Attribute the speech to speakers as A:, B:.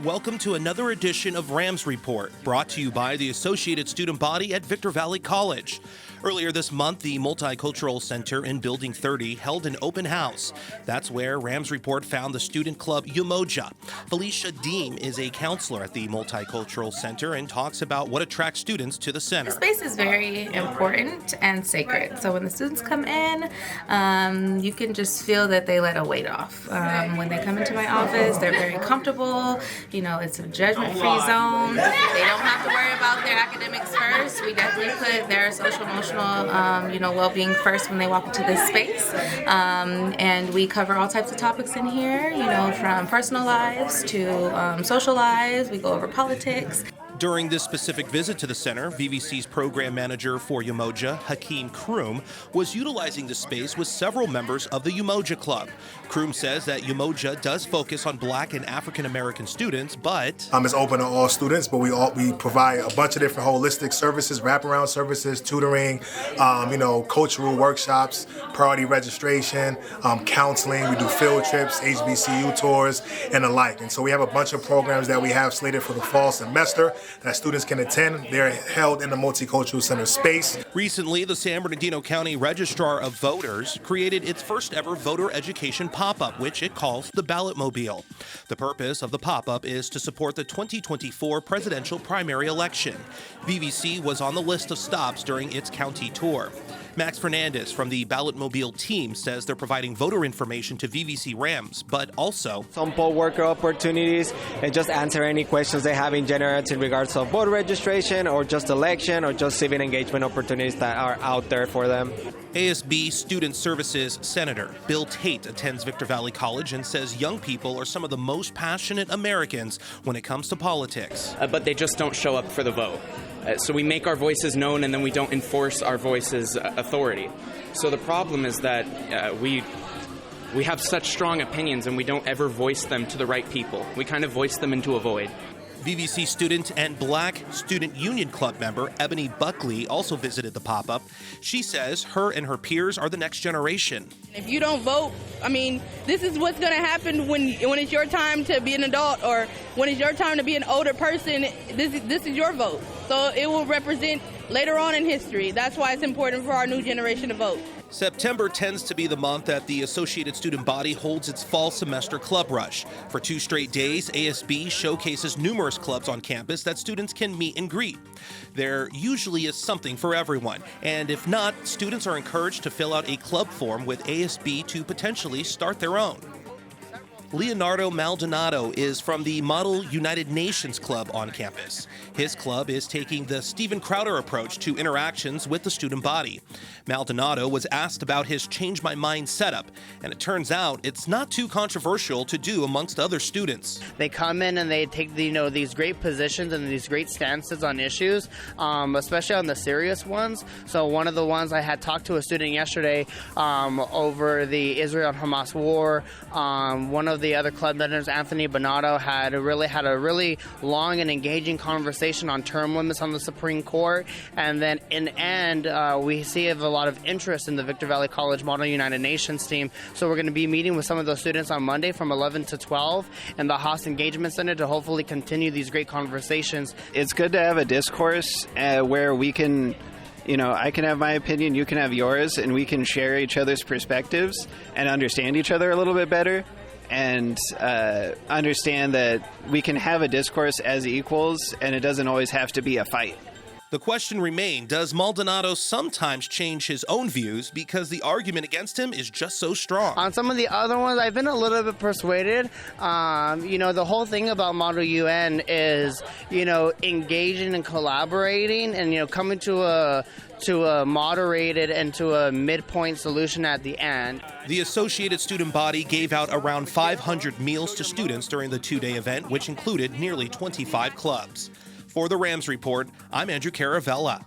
A: Welcome to another edition of RAMS Report, brought to you by the Associated Student Body at Victor Valley College. Earlier this month, the Multicultural Center in Building 30 held an open house. That's where RAMS Report found the student club Umoja. Felicia Deem is a counselor at the Multicultural Center and talks about what attracts students to the center.
B: The space is very important and sacred. So when the students come in, you can just feel that they let a weight off. When they come into my office, they're very comfortable. You know, it's a judgment-free zone. They don't have to worry about their academics first. We definitely put their social, emotional, well-being first when they walk into this space. And we cover all types of topics in here, from personal lives to social lives. We go over politics.
A: During this specific visit to the center, VVC's program manager for Umoja, Hakeem Kroom, was utilizing the space with several members of the Umoja Club. Kroom says that Umoja does focus on Black and African American students, but
C: it's open to all students, but we provide a bunch of different holistic services, wraparound services, tutoring, cultural workshops, priority registration, counseling. We do field trips, HBCU tours, and the like. And so we have a bunch of programs that we have slated for the fall semester that students can attend. They're held in the Multicultural Center space.
A: Recently, the San Bernardino County Registrar of Voters created its first ever voter education pop-up, which it calls the Ballot Mobile. The purpose of the pop-up is to support the 2024 presidential primary election. VVC was on the list of stops during its county tour. Max Fernandez from the Ballot Mobile team says they're providing voter information to VVC RAMS, but also
D: some poll worker opportunities and just answer any questions they have in general in regards of voter registration or just election or just civic engagement opportunities that are out there for them.
A: ASB Student Services Senator Bill Tate attends Victor Valley College and says young people are some of the most passionate Americans when it comes to politics.
E: But they just don't show up for the vote. So we make our voices known and then we don't enforce our voices' authority. So the problem is that we have such strong opinions and we don't ever voice them to the right people. We kind of voice them into a void.
A: VVC student and Black Student Union Club member Ebony Buckley also visited the pop-up. She says her and her peers are the next generation.
F: If you don't vote, this is what's going to happen when it's your time to be an adult or when it's your time to be an older person. This is your vote. So it will represent later on in history. That's why it's important for our new generation to vote.
A: September tends to be the month that the Associated Student Body holds its fall semester club rush. For 2 straight days, ASB showcases numerous clubs on campus that students can meet and greet. There usually is something for everyone, and if not, students are encouraged to fill out a club form with ASB to potentially start their own. Leonardo Maldonado is from the Model United Nations Club on campus. His club is taking the Steven Crowder approach to interactions with the student body. Maldonado was asked about his Change My Mind setup, and it turns out it's not too controversial to do amongst other students.
G: They come in and they take these great positions and these great stances on issues, especially on the serious ones. So one of the ones I had talked to a student yesterday over the Israel-Hamas war. One of the other club members, Anthony Bonato, had a really long and engaging conversation on term limits on the Supreme Court. And then in the end, we see a lot of interest in the Victor Valley College Model United Nations team. So we're going to be meeting with some of those students on Monday from 11 to 12 in the Haas Engagement Center to hopefully continue these great conversations.
H: It's good to have a discourse where we can I can have my opinion, you can have yours, and we can share each other's perspectives and understand each other a little bit better and understand that we can have a discourse as equals and it doesn't always have to be a fight.
A: The question remained, does Maldonado sometimes change his own views because the argument against him is just so strong?
G: On some of the other ones, I've been a little bit persuaded. The whole thing about Model UN is, engaging and collaborating and, coming to a moderated and to a midpoint solution at the end.
A: The Associated Student Body gave out around 500 meals to students during the 2-day event, which included nearly 25 clubs. For the RAMS Report, I'm Andrew Caravella.